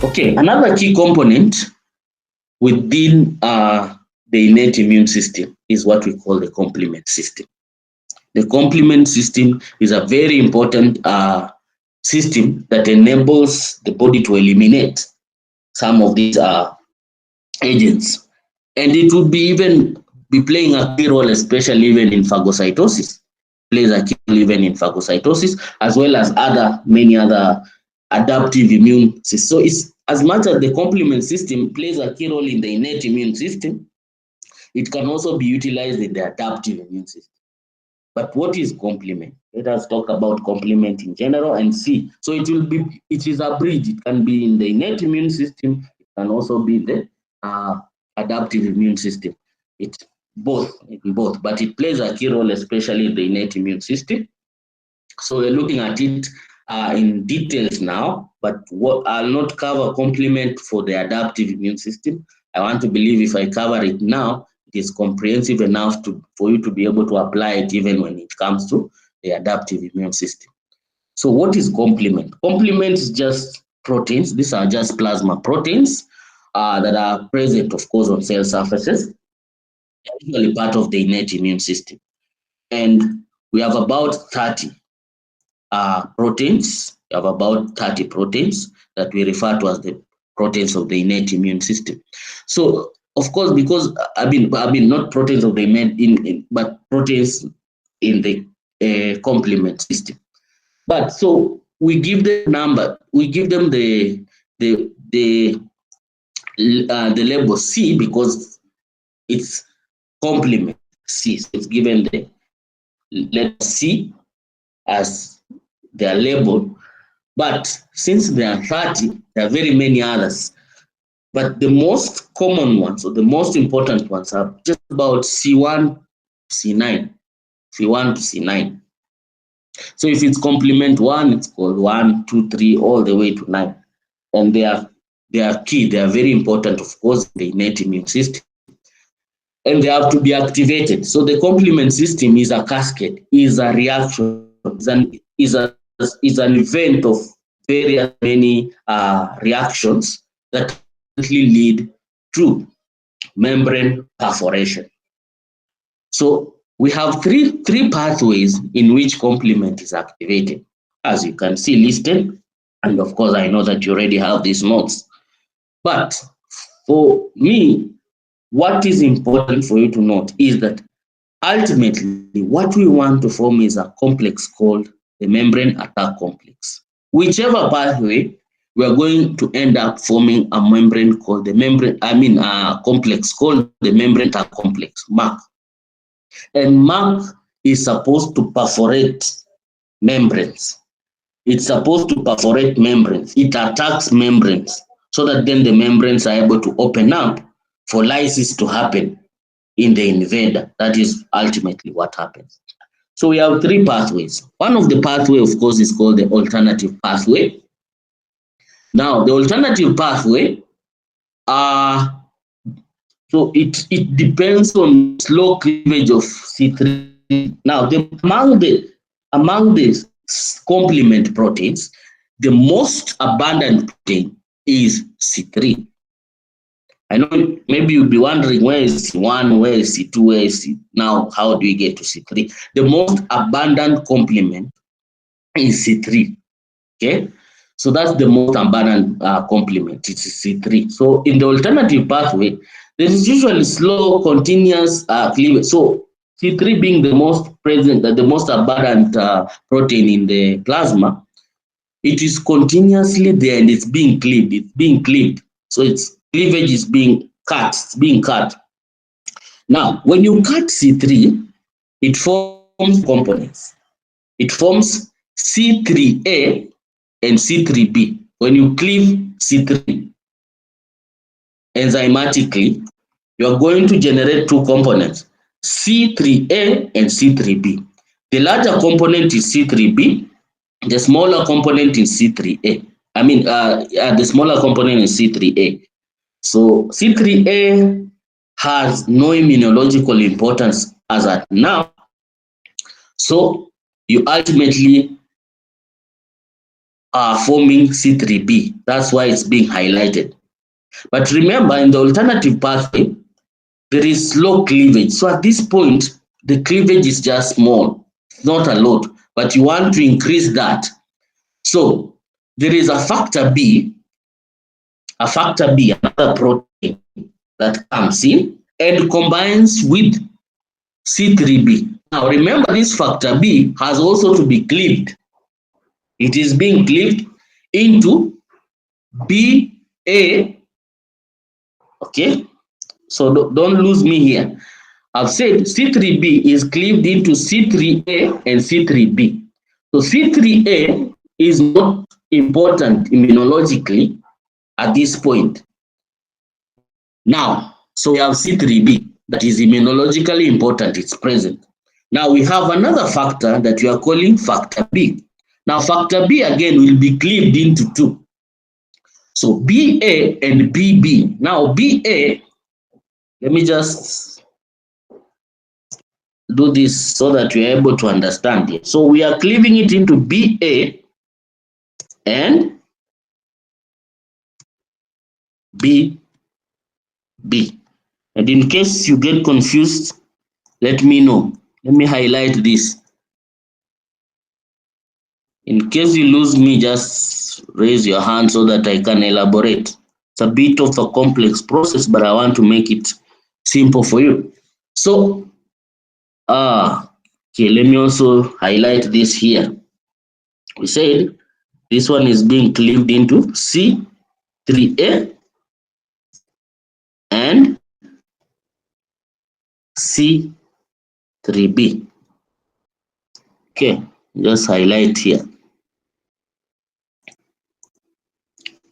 Okay, another key component within the innate immune system is what we call the complement system. The complement system is a very important system that enables the body to eliminate some of these agents. And it would be even be playing a key role, especially even in phagocytosis, plays a key role even in phagocytosis, as well as many other adaptive immune systems. So it's as much as the complement system plays a key role in the innate immune system, it can also be utilized in the adaptive immune system. But what is complement? Let us talk about complement in general and see. So it is a bridge. It can be in the innate immune system. It can also be in the adaptive immune system. It's both, but it plays a key role, especially in the innate immune system. So we're looking at it in details now, but what I'll not cover complement for the adaptive immune system. I want to believe if I cover it now, it is comprehensive enough for you to be able to apply it even when it comes to the adaptive immune system. So what is complement? Complement is just proteins. These are just plasma proteins that are present, of course, on cell surfaces. They're usually part of the innate immune system. And we have about 30 proteins. We have about 30 proteins that we refer to as the proteins of the innate immune system. So, of course, because I mean not proteins of the innate, but proteins in the complement system. But so we give them number, we give them the label C because it's complement C. So it's given the letter C as their label. But since there are 30, there are very many others. But the most common ones, or the most important ones, are just about C1, C9, C1 to C9. So if it's complement 1, it's called 1, 2, 3, all the way to 9. And they are key, they are very important, of course, in the innate immune system. And they have to be activated. So the complement system is a cascade, is a reaction, is an event of various many reactions that lead to membrane perforation. So we have three pathways in which complement is activated, as you can see listed. And of course, I know that you already have these notes. But for me, what is important for you to note is that ultimately what we want to form is a complex called the membrane attack complex. Whichever pathway, we are going to end up forming a membrane called a complex called the membrane attack complex, MAC. And MAC is supposed to perforate membranes. It's supposed to perforate membranes. It attacks membranes so that then the membranes are able to open up for lysis to happen in the invader. That is ultimately what happens. So we have three pathways. One of the pathway, of course, is called the alternative pathway. Now, the alternative pathway, so it depends on slow cleavage of C3. Now, among the complement proteins, the most abundant protein is C3. I know maybe you'll be wondering where is C1, where is C2, where is C. Now, how do we get to C3? The most abundant complement is C3. Okay, so that's the most abundant complement. It's C3. So in the alternative pathway, there is usually slow, continuous cleavage. So C3 being the most present, the most abundant protein in the plasma, it is continuously there and it's being cleaved. It's being cleaved. So its cleavage is being cut. It's being cut. Now, when you cut C3, it forms components. It forms C3A and C3B. When you cleave C3 enzymatically, you are going to generate two components, C3A and C3B. The larger component is C3B, the smaller component is C3A. The smaller component is C3A. So C3A has no immunological importance as at now. So you ultimately forming C3b. That's why it's being highlighted. But remember, in the alternative pathway, there is slow cleavage. So at this point, the cleavage is just small, not a lot, but you want to increase that. So there is a factor B, another protein that comes in and combines with C3b. Now remember, this factor B has also to be cleaved. It is being cleaved into BA. Okay, so don't lose me here. I've said C3b is cleaved into C3a and C3b. So C3a is not important immunologically at this point. Now, so we have C3b that is immunologically important, it's present. Now we have another factor that we are calling factor B. Now factor B again will be cleaved into two. So BA and BB. Now BA, let me just do this so that we are able to understand it. So we are cleaving it into BA and BB. And in case you get confused, let me know. Let me highlight this. In case you lose me, just raise your hand so that I can elaborate. It's a bit of a complex process, but I want to make it simple for you. So, okay, let me also highlight this here. We said this one is being cleaved into C3A and C3B. Okay, just highlight here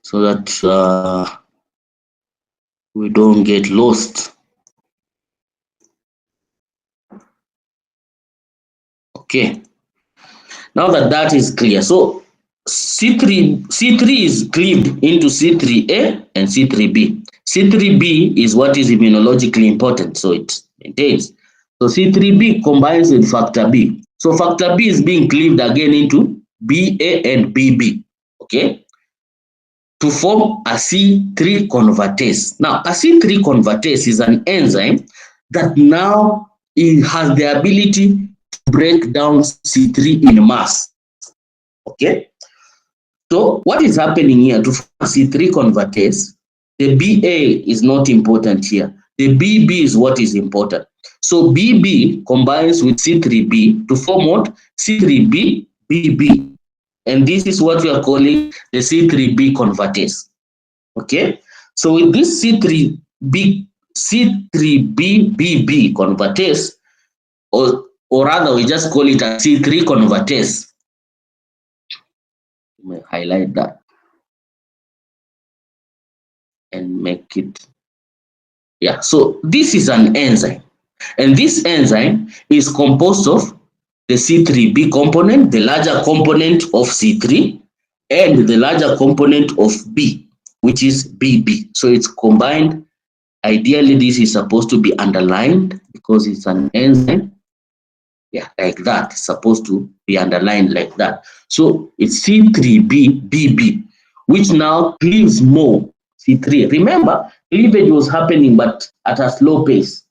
so that we don't get lost. Okay, now that that is clear, so C3 is cleaved into C3A and C3B. C3B is what is immunologically important, so it maintains. So C3B combines with factor B. So factor B is being cleaved again into BA and BB, okay, to form a C3 convertase. Now, a C3 convertase is an enzyme that now it has the ability to break down C3 in mass. Okay, so what is happening here to form a C3 convertase? The BA is not important here. The BB is what is important. So BB combines with C3B to form what? C3B BB. And this is what we are calling the C3B convertase. Okay, so with this C3BBB convertase, or rather we just call it a C3 convertase. Let me highlight that and make it, yeah. So this is an enzyme, and this enzyme is composed of the C3B component, the larger component of C3, and the larger component of B, which is BB. So it's combined. Ideally, this is supposed to be underlined because it's an enzyme. Yeah, like that. It's supposed to be underlined like that. So it's C3BBB, which now cleaves more C3. Remember, cleavage was happening, but at a slow pace.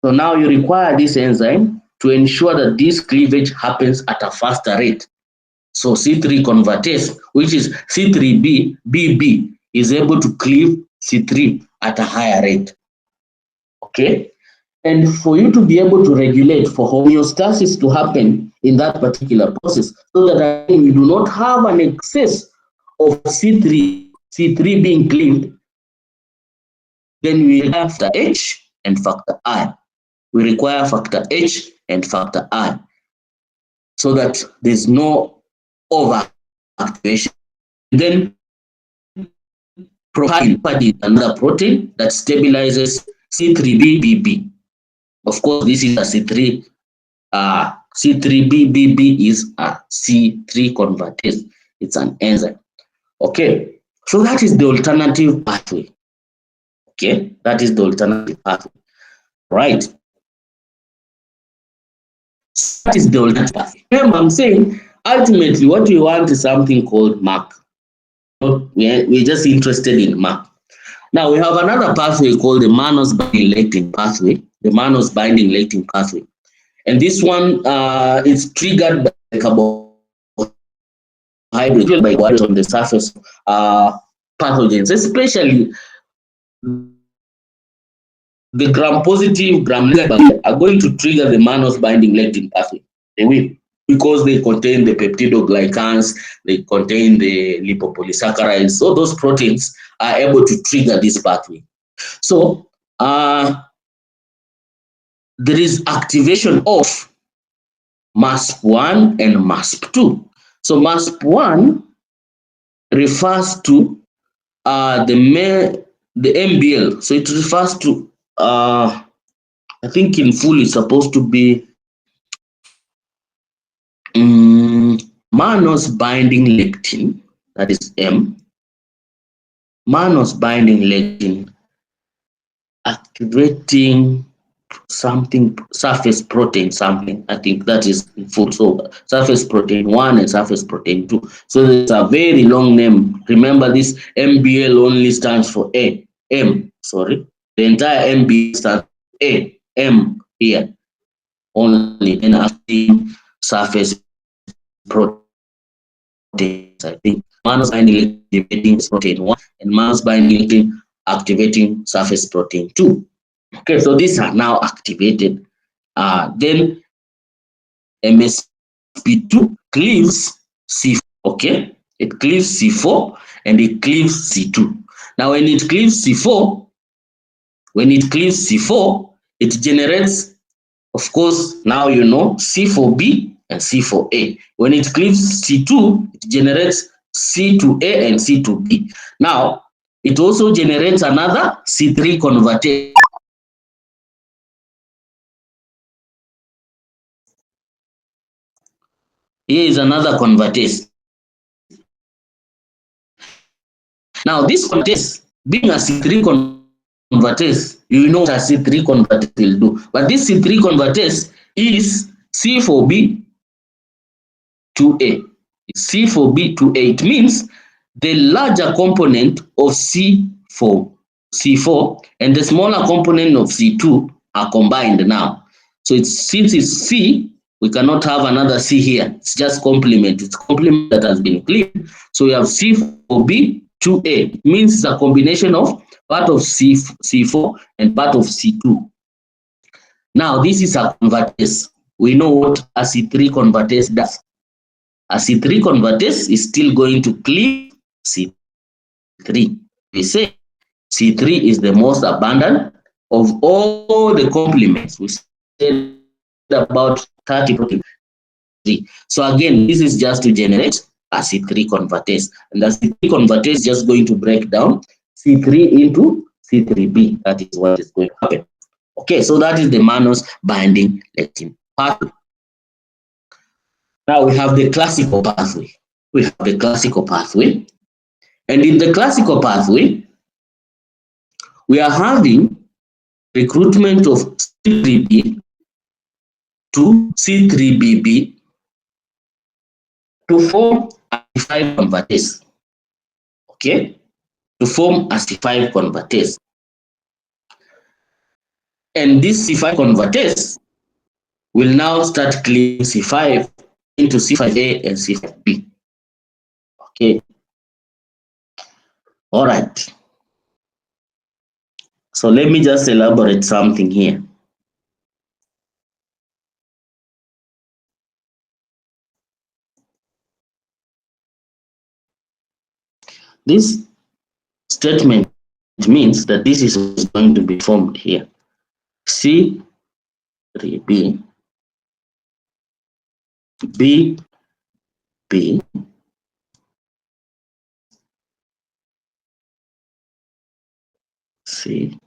So now you require this enzyme to ensure that this cleavage happens at a faster rate. So C3 convertase, which is C3BBB, is able to cleave C3 at a higher rate. Okay? And for you to be able to regulate, for homeostasis to happen in that particular process, so that you do not have an excess of C3 being cleaved, then we require factor H and factor I. We require factor H and factor I so that there's no overactivation. Then protein, another protein that stabilizes C3BBB. Of course, this is a C3. C3BBB is a C3 convertase. It's an enzyme. Okay, so that is the alternative pathway. Okay, that is the alternative pathway. Right. So that is the alternative pathway. Remember, I'm saying ultimately, what we want is something called MAC. We're just interested in MAC. Now, we have another pathway called the Mannose-Binding Lectin pathway, the Mannose-Binding Lectin pathway. And this one is triggered by carbohydrates by on the surface pathogens, especially the gram-positive, gram-negative bacteria are going to trigger the Mannose-Binding Lectin pathway. They will, because they contain the peptidoglycans, they contain the lipopolysaccharides. So those proteins are able to trigger this pathway. So there is activation of MASP1 and MASP2. So MASP1 refers to the MBL. So it refers to I think in full it's supposed to be Mannose-Binding Lectin, that is M. Mannose-Binding Lectin activating something, surface protein something, I think that is in full. So surface protein 1 and surface protein 2. So it's a very long name. Remember, this MBL only stands for A, M, sorry. The entire MBL stands for A, M here only, and acting surface proteins. I think Mannose-Binding activating protein 1 and Mannose-Binding activating surface protein 2. Okay, so these are now activated. Then MSP2 cleaves C4, okay? It cleaves C4 and it cleaves C2. Now, when it cleaves C4, it generates, of course, now you know, C4B and C4A. When it cleaves C2, it generates C2A and C2B. Now, it also generates another C3 convertase. Here is another convertase. Now, this convertase, being a C3 convertase, you know what a C3 convertase will do. But this C3 convertase is C4B to A. C4B to A. It means the larger component of C4 and the smaller component of C2 are combined now. So since it's C, we cannot have another C here. It's just complement. It's complement that has been cleared. So we have C4B to A. It means it's a combination of part of C4 and part of C2. Now, this is a convertase. We know what a C3 convertase does. A C3 convertase is still going to cleave C3. We say C3 is the most abundant of all the complements. We said about 30 proteins. So again, this is just to generate a C3 convertase. And the C3 convertase is just going to break down C3 into C3b. That is what is going to happen. Okay, so that is the Mannose-Binding Lectin pathway. Now we have the classical pathway. And in the classical pathway, we are having recruitment of C3b to C3bb to form a C5 convertase. Okay? To form a C5 convertase. And this C5 convertase will now start cleaving C5 into C5a and C5b. Okay. All right. So let me just elaborate something here. This statement means that this is going to be formed here. C3b, B, B, C3b.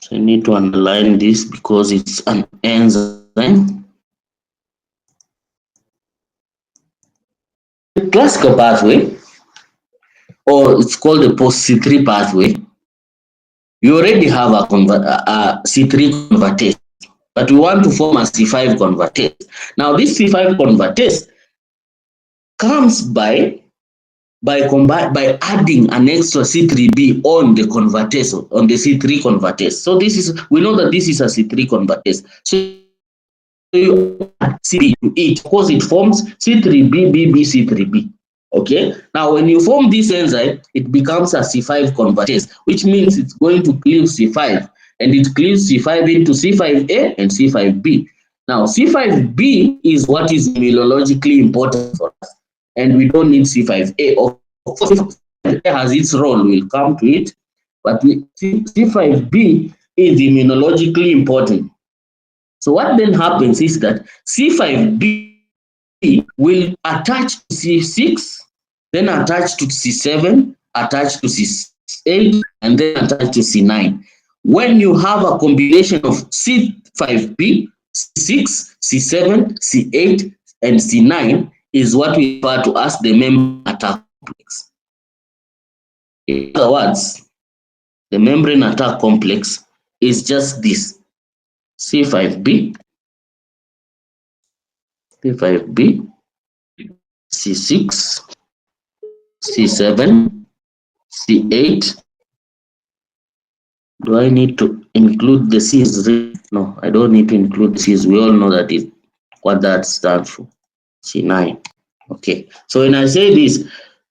So I need to underline this because it's an enzyme. The classical pathway, or it's called the post-C3 pathway, you already have a C3 convertase. but we want to form a C5 convertase. Now, this C5 convertase comes by adding an extra C3b on the convertase, on the C3 convertase. So this is, we know that this is a C3 convertase. So you add C3 to it because it forms C3b, okay. Now when you form this enzyme, it becomes a C5 convertase, which means it's going to cleave C5, and it cleaves C5 into C5a and C5b. Now C5b is what is immunologically important for us, and we don't need C5a. Of course, C5a has its role, we'll come to it, but C5b is immunologically important. So what then happens is that C5b will attach to C6, then attach to C7, attach to C8, and then attach to C9. When you have a combination of C5b, C6, C7, C8, and C9 is what we refer to as the membrane attack complex. In other words, the membrane attack complex is just this: C5b, C5b, C6, C7, C8. Do I need to include the C's? No, I don't need to include the C's. We all know that is what that stands for. C9. Okay. So when I say this,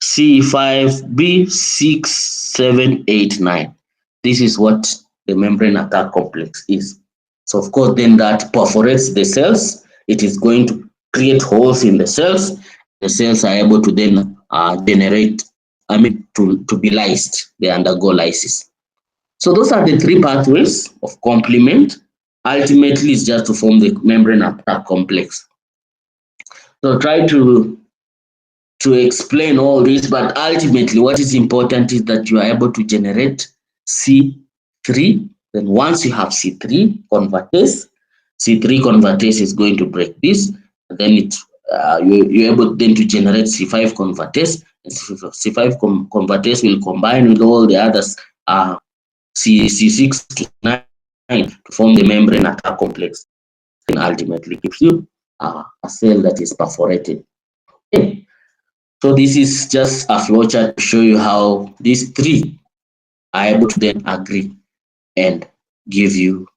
C5b, 6, 7, 8, 9. This is what the membrane attack complex is. So of course, then that perforates the cells. It is going to create holes in the cells. The cells are able to then generate, to be lysed. They undergo lysis. So those are the three pathways of complement. Ultimately, it's just to form the membrane attack complex. So try to explain all this, but ultimately what is important is that you are able to generate C3. Then once you have C3 convertase, C3 convertase is going to break this, and then you're able then to generate C5 convertase. And C5 convertase will combine with all the others, C6 to 9, to form the membrane attack complex, and ultimately gives you a cell that is perforated. Okay. So this is just a flowchart to show you how these three are able to then agree and give you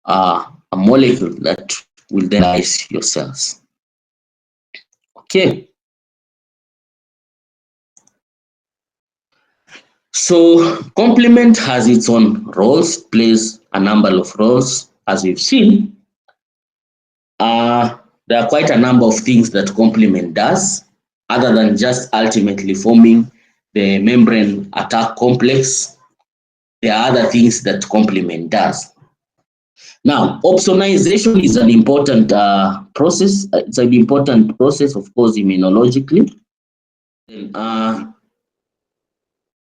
a molecule that will then lyse your cells. Okay. So complement has its own roles, plays a number of roles. As we've seen, there are quite a number of things that complement does, other than just ultimately forming the membrane attack complex. There are other things that complement does. Now, opsonization is an important process. It's an important process, of course, immunologically.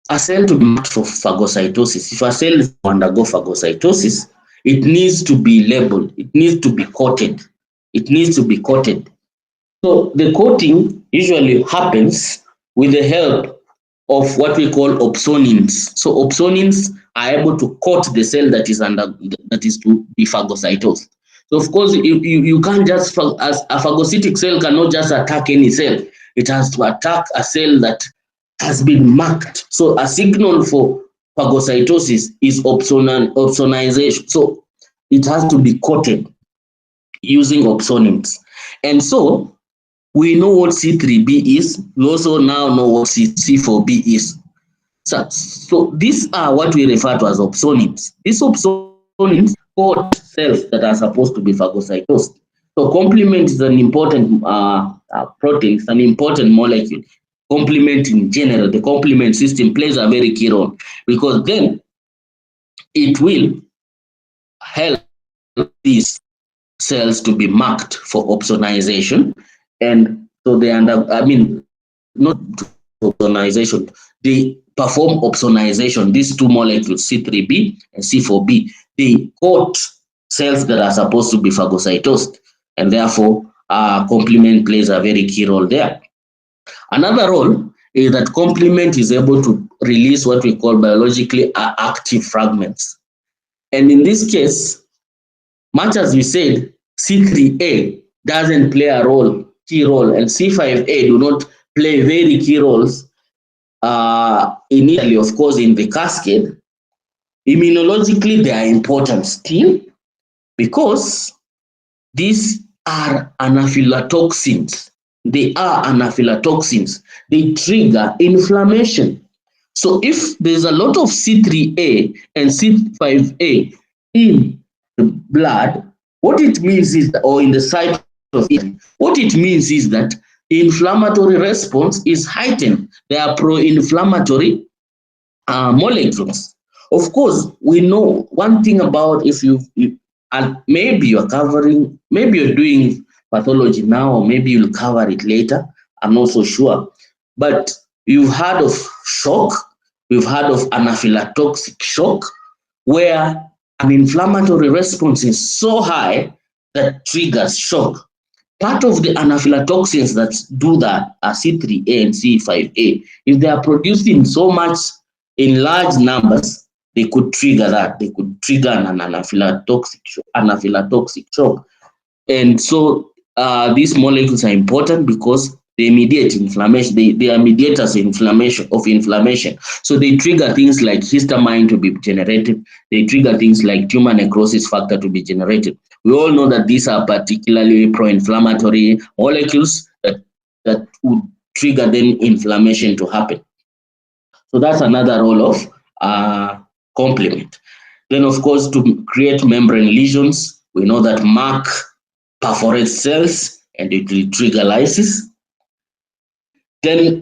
A cell to be marked for phagocytosis. If a cell is to undergo phagocytosis, it needs to be labeled. It needs to be coated. It needs to be coated. So the coating usually happens with the help of what we call opsonins. So opsonins are able to coat the cell that is to be phagocytosed. So of course, you can't just, as a phagocytic cell cannot just attack any cell. It has to attack a cell that has been marked. So a signal for phagocytosis is opsonization. So it has to be coated using opsonins. And so we know what C3b is. We also now know what C4b is. So these are what we refer to as opsonins. These opsonins coat cells that are supposed to be phagocytosed. So complement is an important protein, it's an important molecule. Complement in general, the complement system plays a very key role, because then it will help these cells to be marked for opsonization. And so they not opsonization, they perform opsonization. These two molecules, C3b and C4b, they coat cells that are supposed to be phagocytosed, and therefore complement plays a very key role there. Another role is that complement is able to release what we call biologically active fragments. And in this case, much as we said C3A doesn't play a key role, and C5A do not play very key roles initially, of course, in the cascade. Immunologically, they are important still because these are anaphylatoxins. They are anaphylatoxins. They trigger inflammation. So if there's a lot of C3A and C5A in the blood, what it means is that, or in the site of it, what it means is that the inflammatory response is heightened. There are pro-inflammatory molecules. Of course, we know one thing about and maybe you're covering, maybe you're doing pathology now, or maybe you'll cover it later. I'm not so sure. But you've heard of shock, you've heard of anaphylactic shock, where an inflammatory response is so high that triggers shock. Part of the anaphylatoxins that do that are C3A and C5A. If they are produced in so much, in large numbers, they could trigger that. They could trigger an anaphylactic shock. And so these molecules are important because they mediate inflammation. They are mediators of inflammation. So they trigger things like histamine to be generated. They trigger things like tumor necrosis factor to be generated. We all know that these are particularly pro-inflammatory molecules that would trigger then inflammation to happen. So that's another role of complement. Then, of course, to create membrane lesions, we know that MAC perforates cells and it will trigger lysis. Then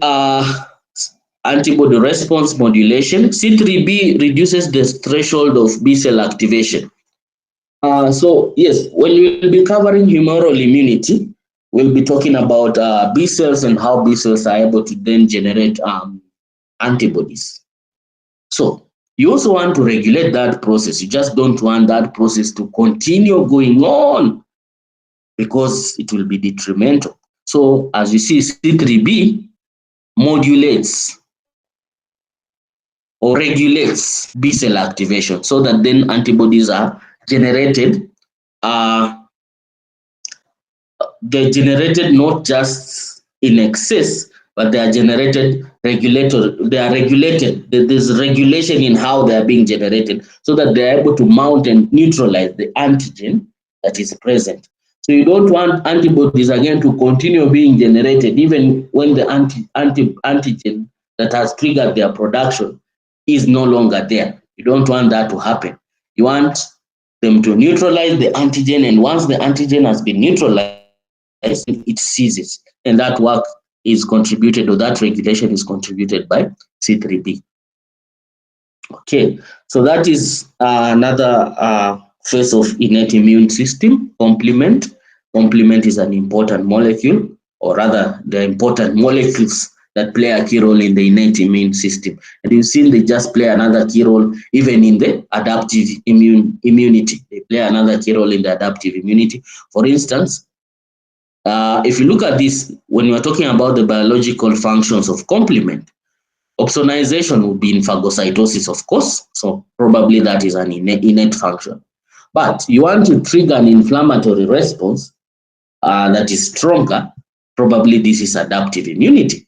antibody response modulation. C3b reduces the threshold of B cell activation. So yes, when we'll be covering humoral immunity, we'll be talking about B cells and how B cells are able to then generate antibodies. So you also want to regulate that process. You just don't want that process to continue going on because it will be detrimental. So as you see, C3b modulates or regulates B cell activation so that then antibodies are generated. They're generated not just in excess, but they are generated regulated. They are regulated. There's regulation in how they are being generated so that they're able to mount and neutralize the antigen that is present. So you don't want antibodies again to continue being generated even when the antigen that has triggered their production is no longer there. You don't want that to happen. You want them to neutralize the antigen, and once the antigen has been neutralized, it ceases. And that work is contributed, or that regulation is contributed by C3b. Okay, so that is another phase of innate immune system, complement. Complement is an important molecule, or rather, the important molecules that play a key role in the innate immune system. And you've seen they just play another key role even in the adaptive immunity. They play another key role in the adaptive immunity. For instance, if you look at this, when you're talking about the biological functions of complement, opsonization would be in phagocytosis, of course. So probably that is an innate function. But you want to trigger an inflammatory response that is stronger, probably this is adaptive immunity.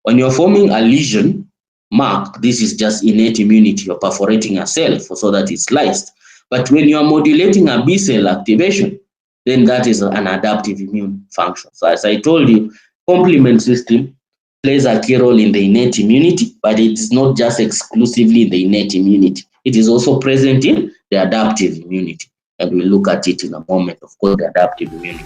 When you're forming a lesion, mark, this is just innate immunity. You're perforating a cell so that it's lysed. But when you're modulating a B cell activation, then that is an adaptive immune function. So as I told you, complement system plays a key role in the innate immunity, but it is not just exclusively in the innate immunity. It is also present in the adaptive immunity. And we'll look at it in a moment, of course, the adaptive immunity.